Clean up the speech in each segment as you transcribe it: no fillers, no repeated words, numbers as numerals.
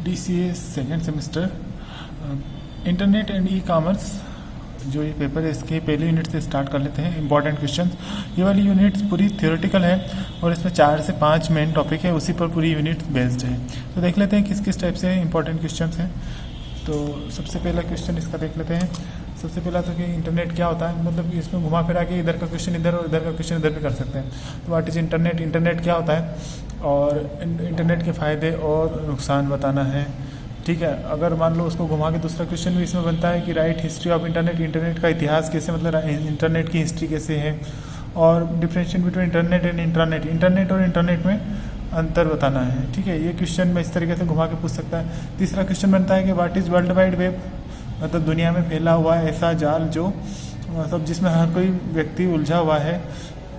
DCA second semester internet and e commerce जो ये paper है इसके पहले यूनिट से स्टार्ट कर लेते हैं। इंपॉर्टेंट क्वेश्चन, ये वाली यूनिट पूरी थ्योरेटिकल है और इसमें 4 से 5 मेन टॉपिक है, उसी पर पूरी यूनिट बेस्ड है। तो देख लेते हैं किस किस टाइप से इंपॉर्टेंट क्वेश्चन हैं। तो सबसे पहला क्वेश्चन इसका देख लेते हैं। सबसे पहला तो कि इंटरनेट क्या होता है, मतलब कि इसमें घुमा फिरा के इधर का क्वेश्चन इधर और इधर का क्वेश्चन इधर भी कर सकते हैं। तो व्हाट इज इंटरनेट, इंटरनेट क्या होता है और इंटरनेट के फ़ायदे और नुकसान बताना है। ठीक है, अगर मान लो उसको घुमा के दूसरा क्वेश्चन भी इसमें बनता है कि right history of internet, internet का इतिहास कैसे, मतलब इंटरनेट की हिस्ट्री कैसे है, और differentiate between internet and intranet, internet और इंटरनेट में अंतर बताना है। ठीक है, ये क्वेश्चन में इस तरीके से घुमा के पूछ सकता है। तीसरा क्वेश्चन बनता है कि what is world wide web, मतलब दुनिया में फैला हुआ ऐसा जाल जो मतलब जिसमें हर कोई व्यक्ति उलझा हुआ है,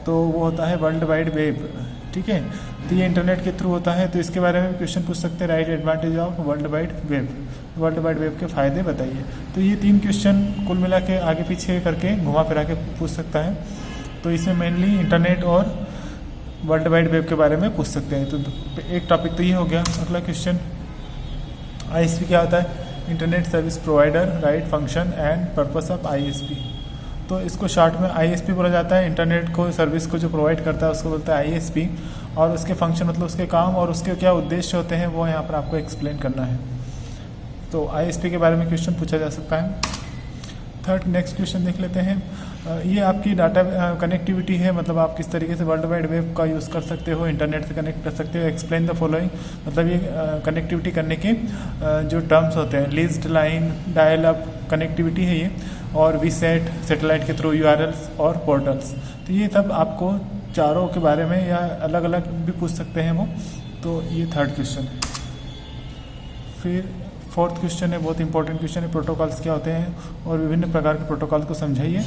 तो वो होता है वर्ल्ड वाइड वेब। ठीक है, तो ये इंटरनेट के थ्रू होता है, तो इसके बारे में क्वेश्चन पूछ सकते हैं। Right advantage of world wide web, world wide web के फ़ायदे बताइए। तो ये 3 क्वेश्चन कुल मिला के आगे पीछे करके घुमा फिरा के पूछ सकता है। तो इसमें मेनली इंटरनेट और वर्ल्ड वाइड वेब के बारे में पूछ सकते हैं। तो एक टॉपिक तो ये हो गया। अगला क्वेश्चन, ISP क्या होता है, internet service provider, right function and purpose of ISP। तो इसको शॉर्ट में ISP बोला जाता है। इंटरनेट को सर्विस को जो प्रोवाइड करता है उसको बोलता है ISP, और उसके फंक्शन मतलब उसके काम और उसके क्या उद्देश्य होते हैं वो यहाँ पर आपको एक्सप्लेन करना है। तो ISP के बारे में क्वेश्चन पूछा जा सकता है। थर्ड नेक्स्ट क्वेश्चन देख लेते हैं। ये आपकी डाटा कनेक्टिविटी है, मतलब आप किस तरीके से वर्ल्ड वाइड वेब का यूज़ कर सकते हो, इंटरनेट से कनेक्ट कर सकते हो। एक्सप्लेन द फॉलोइंग, मतलब ये कनेक्टिविटी करने के जो टर्म्स होते हैं, leased line, dial up connectivity है ये, और वीसेट सैटेलाइट के थ्रू URLs और पोर्टल्स। तो ये सब आपको चारों के बारे में या अलग अलग भी पूछ सकते हैं वो। तो ये थर्ड क्वेश्चन है। फिर फोर्थ क्वेश्चन है, बहुत इंपॉर्टेंट क्वेश्चन है, प्रोटोकॉल्स क्या होते हैं और विभिन्न प्रकार के प्रोटोकॉल को समझाइए।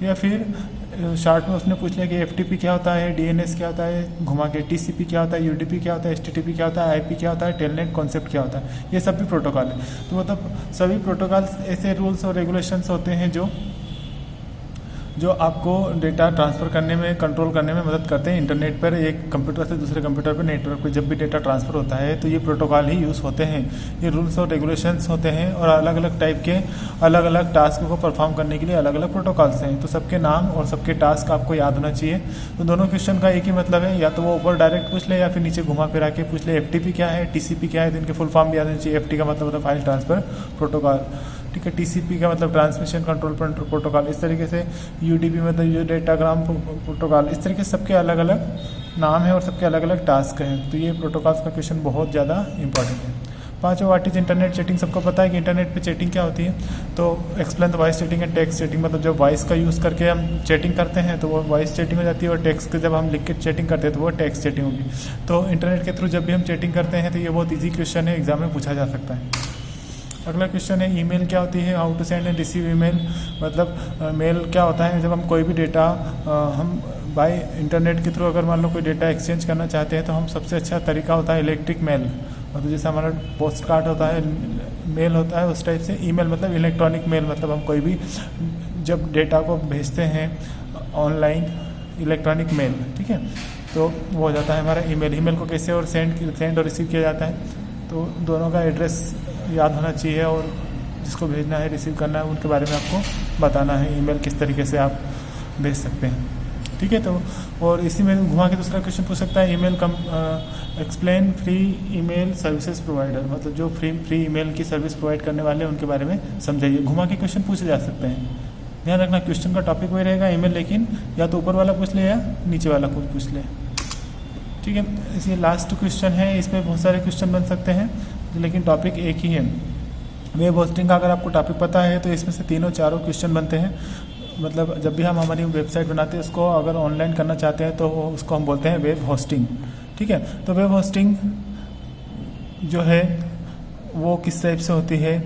या फिर शॉर्ट में उसने पूछ लिया कि FTP क्या होता है, DNS क्या होता है, घुमा के TCP क्या होता है, UDP क्या होता है, HTTP क्या होता है, IP क्या होता है, टेलनेट कॉन्सेप्ट क्या होता है। ये सब भी प्रोटोकॉल है। तो मतलब सभी प्रोटोकॉल्स ऐसे रूल्स और रेगुलेशंस होते हैं जो आपको डेटा ट्रांसफ़र करने में, कंट्रोल करने में मदद करते हैं। इंटरनेट पर एक कंप्यूटर से दूसरे कंप्यूटर पर, नेटवर्क पर जब भी डेटा ट्रांसफ़र होता है तो ये प्रोटोकॉल ही यूज़ होते हैं। ये रूल्स और रेगुलेशंस होते हैं और अलग अलग टाइप के अलग अलग टास्क को परफॉर्म करने के लिए अलग अलग प्रोटोकॉल्स हैं। तो सबके नाम और सबके टास्क आपको याद होना चाहिए। तो दोनों क्वेश्चन का एक ही मतलब है, या तो वो ऊपर डायरेक्ट पूछ ले या फिर नीचे घुमा फिरा के पूछ ले। FTP क्या है, TCP क्या है, तो इनके फुल फॉर्म भी याद होनी चाहिए। FT का मतलब होता है फाइल ट्रांसफ़र प्रोटोकॉल। ठीक है, TCP का मतलब ट्रांसमिशन कंट्रोल प्रोटोकॉल। इस तरीके से UDP मतलब यूजर डेटाग्राम प्रोटोकॉल। इस तरीके से सबके अलग अलग नाम है और सबके अलग अलग टास्क हैं। तो ये प्रोटोकॉल्स का क्वेश्चन बहुत ज़्यादा इंपॉर्टेंट है। पाँचों, व्हाट इज इंटरनेट चैटिंग, सबको पता है कि इंटरनेट पे चैटिंग क्या होती है। तो explain the voice chatting and text chatting, मतलब जब वॉइस का यूज़ करके हम चैटिंग करते हैं तो वो वॉइस चैटिंग हो जाती है, और टेक्स्ट के जब हम लिख के चैटिंग करते हैं तो वो टेक्स्ट चैटिंग होगी। तो इंटरनेट के थ्रू जब भी हम चैटिंग करते हैं तो ये बहुत ईजी क्वेश्चन है, एग्जाम में पूछा जा सकता है। अगला क्वेश्चन है, ईमेल क्या होती है, how to send and receive email, मतलब मेल क्या होता है। जब हम कोई भी डेटा हम बाय इंटरनेट के थ्रू अगर मान लो कोई डेटा एक्सचेंज करना चाहते हैं तो हम सबसे अच्छा तरीका होता है इलेक्ट्रिक मेल, मतलब जैसे हमारा पोस्ट कार्ड होता है, मेल होता है, उस टाइप से ईमेल मतलब इलेक्ट्रॉनिक मेल, मतलब हम कोई भी जब डेटा को भेजते हैं ऑनलाइन, इलेक्ट्रॉनिक मेल। ठीक है, तो वो हो जाता है हमारा ईमेल। ईमेल को कैसे और सेंड और रिसीव किया जाता है, तो दोनों का एड्रेस याद होना चाहिए और जिसको भेजना है, रिसीव करना है, उनके बारे में आपको बताना है ईमेल किस तरीके से आप भेज सकते हैं। ठीक है, तो और इसी में घुमा के दूसरा क्वेश्चन पूछ सकता है, email explain free email services provider, मतलब जो फ्री ईमेल की सर्विस प्रोवाइड करने वाले हैं उनके बारे में समझाइए। घुमा के क्वेश्चन पूछे जा सकते हैं। ध्यान रखना क्वेश्चन का टॉपिक वही रहेगा ईमेल, लेकिन या तो ऊपर वाला पूछ ले या नीचे वाला कुछ पूछ ले। ठीक है, इसी लास्ट क्वेश्चन है, इसमें बहुत सारे क्वेश्चन बन सकते हैं लेकिन टॉपिक एक ही है। वेब होस्टिंग का अगर आपको टॉपिक पता है तो इसमें से तीनों चारों क्वेश्चन बनते हैं। मतलब जब भी हम हमारी वेबसाइट बनाते हैं उसको अगर ऑनलाइन करना चाहते हैं तो उसको हम बोलते हैं वेब होस्टिंग। ठीक है, तो वेब होस्टिंग जो है वो किस टाइप से होती है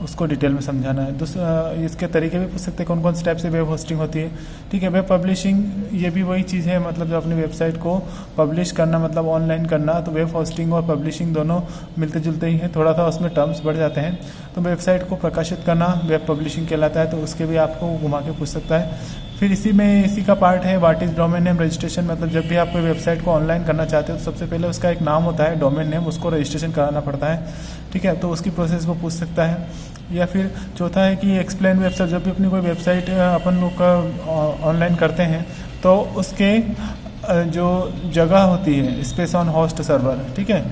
उसको डिटेल में समझाना है। इसके तरीके भी पूछ सकते हैं कौन कौन से टाइप से वेब होस्टिंग होती है। ठीक है, वेब पब्लिशिंग ये भी वही चीज़ है, मतलब जो अपनी वेबसाइट को पब्लिश करना, मतलब ऑनलाइन करना। तो वेब होस्टिंग और पब्लिशिंग दोनों मिलते जुलते ही हैं, थोड़ा सा उसमें टर्म्स बढ़ जाते हैं। तो वेबसाइट को प्रकाशित करना वेब पब्लिशिंग कहलाता है, तो उसके भी आपको घुमा के पूछ सकता है। फिर इसी का पार्ट है what is domain name registration. मतलब जब भी आप कोई वेबसाइट को ऑनलाइन करना चाहते हो तो सबसे पहले उसका एक नाम होता है डोमेन नेम, उसको रजिस्ट्रेशन कराना पड़ता है, ठीक है। तो उसकी प्रोसेस वो पूछ सकता है। या फिर चौथा है कि एक्सप्लेन वेबसाइट, जब भी अपनी कोई वेबसाइट अपन लोग का ऑनलाइन करते हैं तो उसके जो जगह होती है स्पेस ऑन होस्ट सर्वर, ठीक है,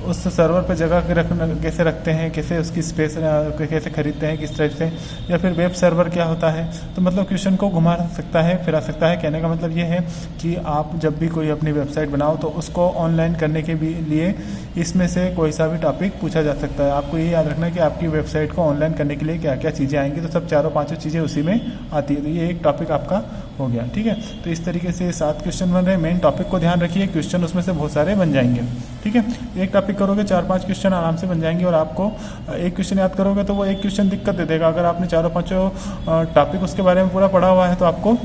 उस सर्वर पर जगह के रखना कैसे रखते हैं, कैसे उसकी स्पेस कैसे खरीदते हैं, किस टाइप से, या फिर वेब सर्वर क्या होता है। तो मतलब क्वेश्चन को घुमा सकता है, फिरा सकता है। कहने का मतलब ये है कि आप जब भी कोई अपनी वेबसाइट बनाओ तो उसको ऑनलाइन करने के भी लिए इसमें से कोई सा भी टॉपिक पूछा जा सकता है। आपको ये याद रखना है कि आपकी वेबसाइट को ऑनलाइन करने के लिए क्या क्या चीज़ें आएंगी, तो सब चारों पाँचों चीज़ें उसी में आती है। तो ये एक टॉपिक आपका हो गया, ठीक है। तो इस तरीके से 7 क्वेश्चन बन रहे हैं। मेन टॉपिक को ध्यान रखिए, क्वेश्चन उसमें से बहुत सारे बन जाएंगे, ठीक है। एक टॉपिक करोगे 4-5 क्वेश्चन आराम से बन जाएंगे, और आपको एक क्वेश्चन याद करोगे तो वो एक क्वेश्चन दिक्कत दे देगा। अगर आपने चारों पाँचों टॉपिक उसके बारे में पूरा पढ़ा हुआ है तो आपको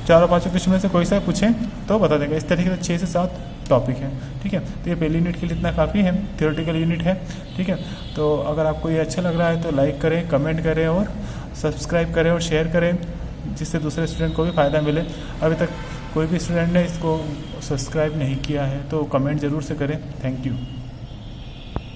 चारों पाँचों क्वेश्चन में से कोई सा पूछे तो बता देगा। इस तरीके से 6 से 7 टॉपिक है, ठीक है। तो ये पहली यूनिट के लिए इतना काफ़ी है, थियोरेटिकल यूनिट है, ठीक है। तो अगर आपको ये अच्छा लग रहा है तो लाइक करें, कमेंट करें और सब्सक्राइब करें और शेयर करें, जिससे दूसरे स्टूडेंट को भी फ़ायदा मिले। अभी तक कोई भी स्टूडेंट ने इसको सब्सक्राइब नहीं किया है तो कमेंट ज़रूर से करें। Thank you.